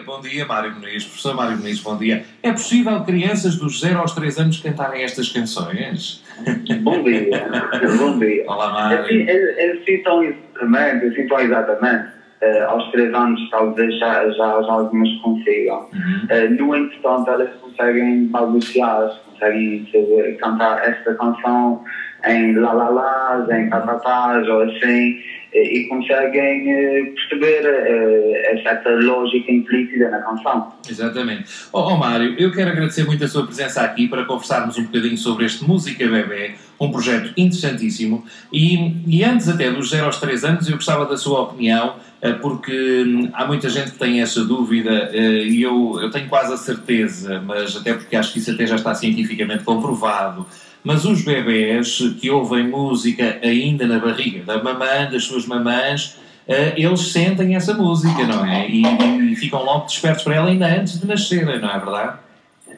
Bom dia, Mário Muniz, professor Mário Muniz, bom dia. É possível crianças dos 0 aos 3 anos cantarem estas canções? Bom dia, bom dia. Olá, Mário. Assim tão exatamente. Aos 3 anos talvez já algumas consigam. No entretanto, elas conseguem balbuciar, conseguem cantar esta canção em lalás, em catatás ou assim, e conseguem perceber certa lógica implícita na canção. Exatamente. Mário, eu quero agradecer muito a sua presença aqui para conversarmos um bocadinho sobre este Música Bebé, um projeto interessantíssimo, e antes até dos 0 aos 3 anos eu gostava da sua opinião, porque há muita gente que tem essa dúvida, e eu tenho quase a certeza, mas até porque acho que isso até já está cientificamente comprovado, mas os bebés que ouvem música ainda na barriga da mamã, das suas mamãs, eles sentem essa música, não é? E ficam logo despertos para ela ainda antes de nascerem, não é verdade?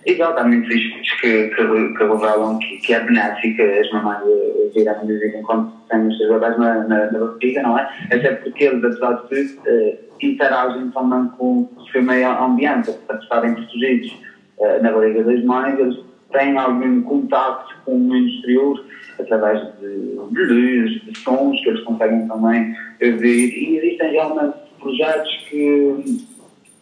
Exatamente, estudos que revelam que é benéfica as mamães ouvirem a música enquanto têm os seus bebés na barriga, não é? Até porque eles, apesar de tudo, interagem também com o seu meio ambiente, apesar de estarem protegidos na barriga das mães, eles têm algum contacto com o mundo exterior através de luzes, de sons que eles conseguem também ouvir. E existem realmente projetos que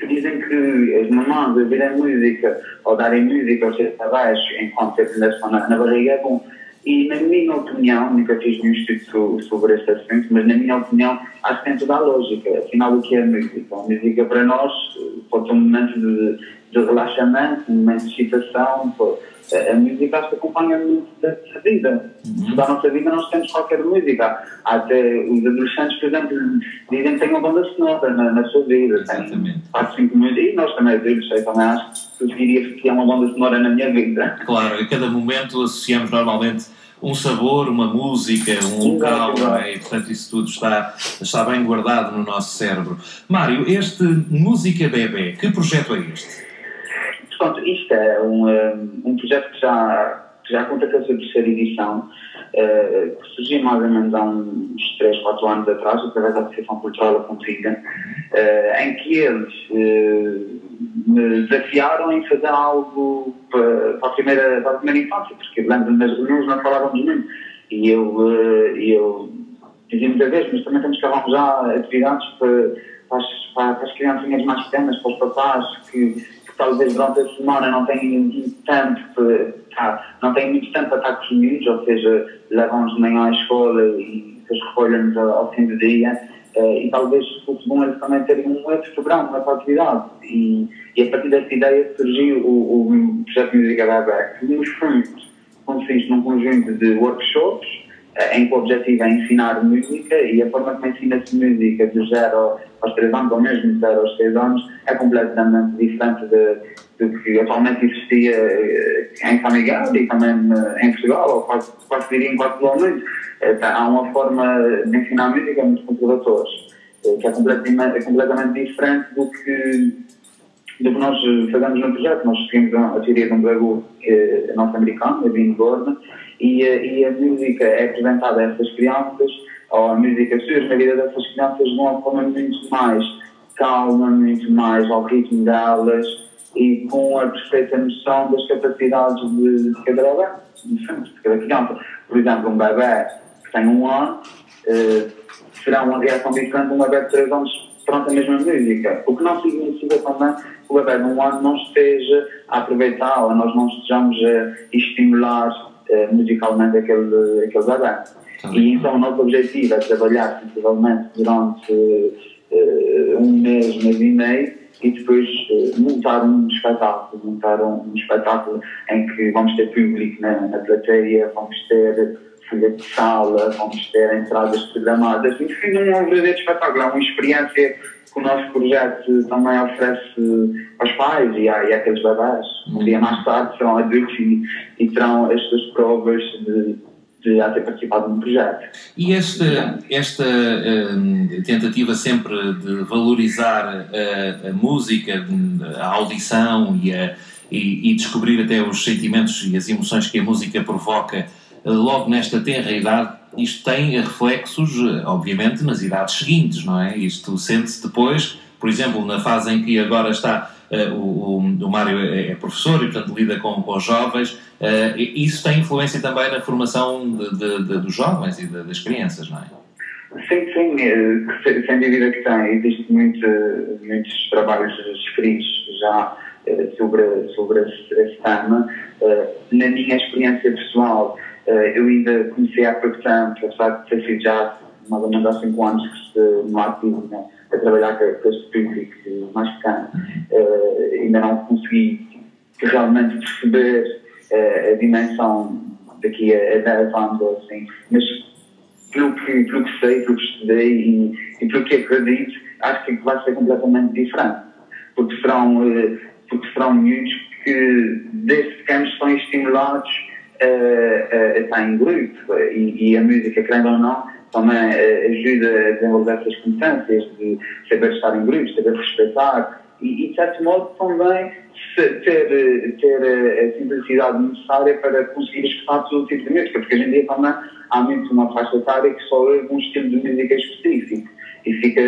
dizem que as mamães ouvirem música ou darem música aos seus bebés enquanto estão na barriga é bom. E na minha opinião, nunca fiz nenhum estudo sobre este assunto, mas na minha opinião acho que tem toda a lógica. Afinal, o que é a música? A música para nós pode ser um momento de relaxamento, um momento de excitação. A música acho que acompanha muito da vida. Da nossa vida nós temos qualquer música. Até os adolescentes, por exemplo, dizem que têm uma banda sonora na sua vida. Exatamente. 4, 5 músicas. E nós também, adultos, eu também acho que eu diria que é uma banda sonora na minha vida. Claro, a cada momento associamos normalmente um sabor, uma música, um local, não é? E, portanto, isso tudo está bem guardado no nosso cérebro. Mário, este Música Bebé, que projeto é este? Portanto, isto é um projeto que já conta com a sua terceira edição, que surgiu mais ou menos há uns 3, 4 anos atrás, através da Associação Cultural A Contiga, em que eles me desafiaram em fazer algo para a primeira infância, porque nós não falávamos muito. E eu dizia muitas vezes, mas também temos que arranjar atividades para as criancinhas mais pequenas, para os papás que talvez durante a semana não têm muito tempo para estar com os miúdos, ou seja, levam-nos de manhã à escola e depois recolhem-nos ao fim do dia, e talvez fosse bom eles também terem um outro programa, uma outra atividade. E a partir dessa ideia surgiu o projeto Música Bebé, que nos fundos consiste num conjunto de workshops, em que o objetivo é ensinar música, e a forma como ensina-se música de 0 aos 3 anos, ou mesmo de 0 aos 6 anos, é completamente diferente do que atualmente existia em São Miguel e também em Portugal, ou quase diria em quase todo o mundo. Há uma forma de ensinar música muito conservadores, que é completamente diferente do que nós fazemos no projeto. Nós seguimos a teoria de um pedagogo norte-americano, Evin Gordon, e a música é apresentada a essas crianças, ou a música surge na vida dessas crianças de uma forma muito mais calma, muito mais ao ritmo delas e com a perfeita noção das capacidades de cada bebé, de cada criança. Por exemplo, um bebé que tem 1 ano será uma reação diferente de um bebé de 3 anos perante a mesma música. O que não significa também que o bebé de 1 ano não esteja a aproveitar ou nós não estejamos a estimular musicalmente aquele bebé. E então o nosso objetivo é trabalhar sensivelmente durante 1 mês e meio e depois montar um espetáculo em que vamos ter público na plateia, vamos ter folha de sala, vamos ter entradas programadas, enfim, um verdadeiro espetáculo, é uma experiência que o nosso projeto também oferece aos pais e àqueles bebés. Um dia mais tarde serão adultos e terão estas provas de já ter participado num projeto. E esta tentativa sempre de valorizar a música, a audição e descobrir até os sentimentos e as emoções que a música provoca logo nesta tenra idade, isto tem reflexos, obviamente, nas idades seguintes, não é? Isto sente-se depois por exemplo, na fase em que agora está, o Mário é professor e, portanto, lida com os jovens, isso tem influência também na formação dos jovens e das crianças, não é? Sim, sem dúvida que tem. Existem muitos trabalhos escritos já sobre esse tema. Na minha experiência pessoal, eu ainda conheci há pouco tempo, apesar de ter sido já mais ou menos há 5 anos que no ativo, né, a trabalhar com este público mais pequeno, ainda não consegui realmente perceber a dimensão daqui a 10 anos ou assim, mas pelo que sei, pelo que estudei e pelo que acredito, acho que vai ser completamente diferente, porque serão miúdos que desde pequenos são estimulados a estar em grupo, e a música, querendo ou não, também ajuda a desenvolver essas competências de saber estar em grupos, saber respeitar e de certo modo também ter a simplicidade necessária para conseguir escutar todo tipo de música, porque hoje em dia também há muito uma faixa etária que só ouve um estilo de música específico e fica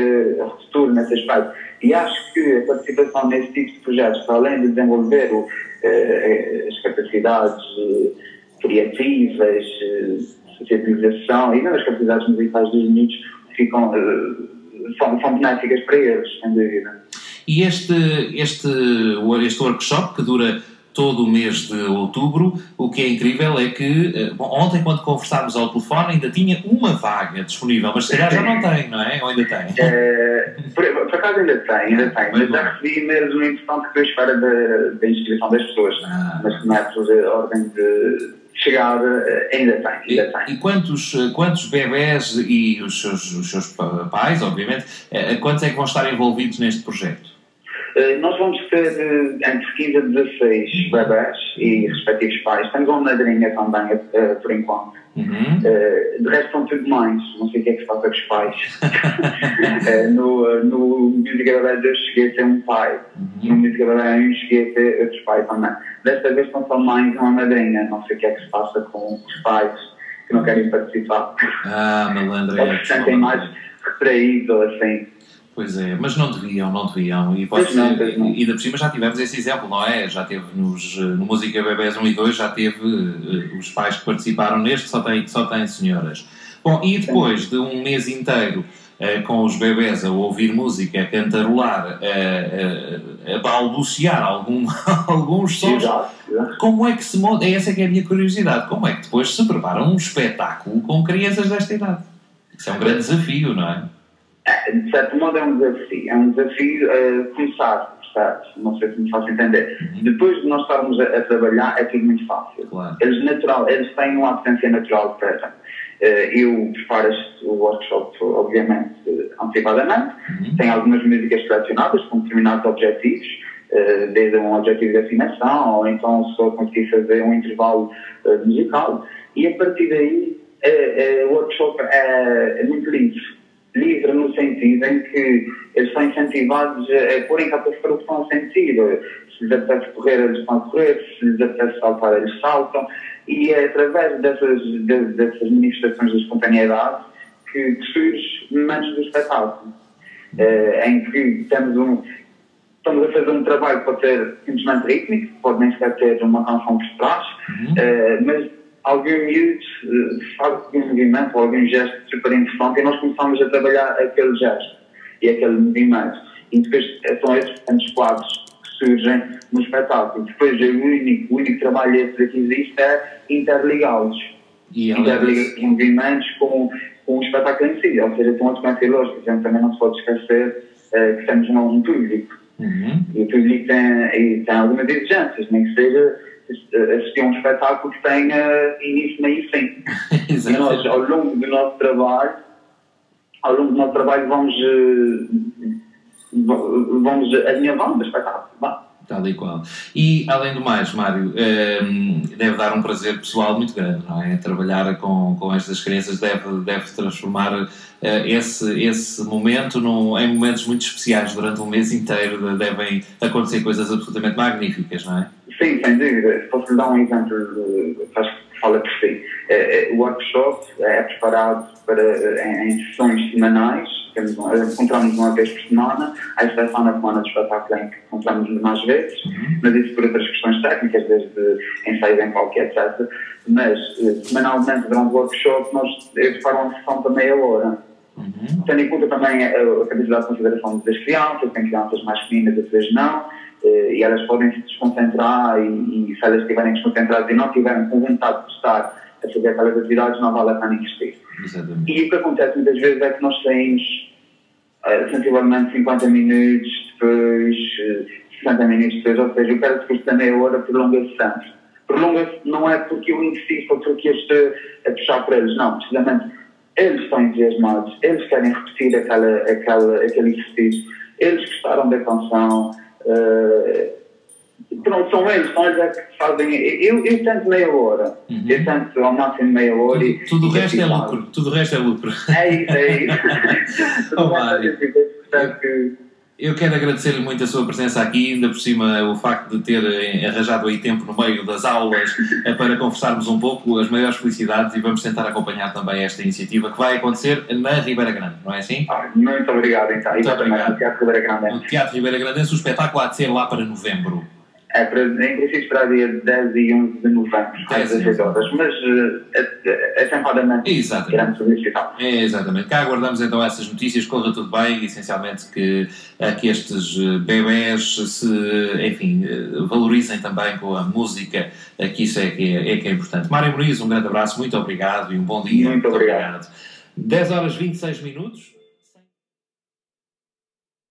futuro nesse aspecto. E acho que a participação nesse tipo de projetos, para além de desenvolver as capacidades criativas, socialização e mesmo as capacidades musicais dos miúdos, são benéficas para eles, sem dúvida. E este workshop, que dura todo o mês de outubro, o que é incrível é que, ontem, quando conversámos ao telefone, ainda tinha uma vaga disponível, mas se calhar já não tem, não é? Ou ainda tem? Por acaso ainda tem, mas já recebi e-mails muito importante que estou à espera da inscrição das pessoas, mas que não é por ordem de chegada, ainda tem. E quantos bebés e os seus pais, obviamente, quantos é que vão estar envolvidos neste projeto? Nós vamos ter entre 15 a 16 bebés e respectivos pais. Temos uma madrinha também, por enquanto. De resto são tudo mães, não sei o que é que se passa com os pais. No Música Bebé 2 cheguei a ter um pai, no Música Bebé 1 cheguei a ter outros pais também. Desta vez são só mães e uma madrinha, não sei o que é que se passa com os pais que não querem participar. Malandro. Ou se sentem mais retraídos ou assim. Pois é, mas não deviam. E ainda por cima já tivemos esse exemplo, não é? Já teve no Música Bebés 1 e 2, já teve os pais que participaram neste, só tem senhoras. Bom, e depois de um mês inteiro com os bebés a ouvir música, a cantarolar, a balbuciar alguns sons, como é que se monta? Essa é que é a minha curiosidade. Como é que depois se prepara um espetáculo com crianças desta idade? Isso é um grande desafio, não é? De certo modo é um desafio começar, percebes? Não sei se me faço entender. Depois de nós estarmos a trabalhar é tudo muito fácil. Claro. Eles têm uma potência natural para eu preparo o workshop, obviamente, antecipadamente. Tenho algumas músicas selecionadas com determinados objetivos, desde um objetivo de afinação, ou então só conseguir fazer um intervalo musical. E a partir daí, o workshop é muito livre no sentido em que eles são incentivados a porem cá para fora o que estão a sentir. Se lhes apetece correr, eles estão a correr, se lhes apetece saltar, eles saltam. E é através dessas manifestações de espontaneidade que surge momentos do espetáculo, em que estamos a fazer um trabalho que pode ser simplesmente rítmico, pode nem sequer ter uma canção por trás, mas algum miúdo faz um movimento, algum gesto super interessante, e nós começamos a trabalhar aquele gesto e aquele movimento. E depois são esses pequenos quadros que surgem no espetáculo. Depois o único trabalho esse que existe é interligá-los. Interligar os movimentos com o espetáculo em si. Ou seja, tem uma sequência lógica. A gente também não se pode esquecer que temos um público. E o público tem algumas exigências, nem que seja assistir a um espetáculo que tenha início, meio e fim. E nós, ao longo do nosso trabalho, vamos alinhavando o espetáculo. Tal e qual. E, além do mais, Mário, deve dar um prazer pessoal muito grande, não é? Trabalhar com estas crianças deve transformar esse momento em momentos muito especiais durante um mês inteiro. Devem acontecer coisas absolutamente magníficas, não é? Sim, sem dúvida. Posso-lhe dar um exemplo que acho que fala por si. O workshop é preparado em sessões semanais, encontramos uma vez por semana, há exceção na semana de espetáculo em que encontramos mais vezes, mas isso por outras questões técnicas, desde ensaios em palco, etc. Mas, semanalmente, durante o workshop, eu preparo uma sessão de meia hora. Tendo em conta também a capacidade de consideração das crianças, tem crianças mais pequenas, às vezes não, e elas podem se desconcentrar, e se elas estiverem desconcentradas e não tiverem com vontade de estar a fazer aquelas atividades, não vale a pena investir. Exatamente. E o que acontece muitas vezes é que nós saímos sensivelmente 50 minutos depois, 60 minutos depois, ou seja, o cara depois da meia hora prolonga-se sempre. Prolonga-se não é porque eu insisto ou porque eu estou a puxar por eles, não, precisamente eles estão entusiasmados, eles querem repetir aquele exercício, eles gostaram da canção, pronto, são eles é que fazem. Eu tento meia hora, eu tento ao máximo meia hora. Tudo o resto é lucro, tudo o resto é lucro. É isso. Mário, eu quero agradecer-lhe muito a sua presença aqui, ainda por cima o facto de ter arranjado aí tempo no meio das aulas para conversarmos um pouco, as maiores felicidades, e vamos tentar acompanhar também esta iniciativa que vai acontecer na Ribeira Grande, não é assim? Muito obrigado, então. Muito obrigado. No Teatro Ribeira Grande. No Teatro Ribeira Grande, o espetáculo há de ser lá para novembro. Em princípio para dia 10 e 11 de novembro, às 16 horas, mas atempadamente iremos publicitar. Exatamente. Cá aguardamos então essas notícias, corra tudo bem, e essencialmente que estes bebés enfim, valorizem também com a música, que isso é que é importante. Mário Muniz, um grande abraço, muito obrigado e um bom dia. Muito obrigado. 10 horas 26 minutos.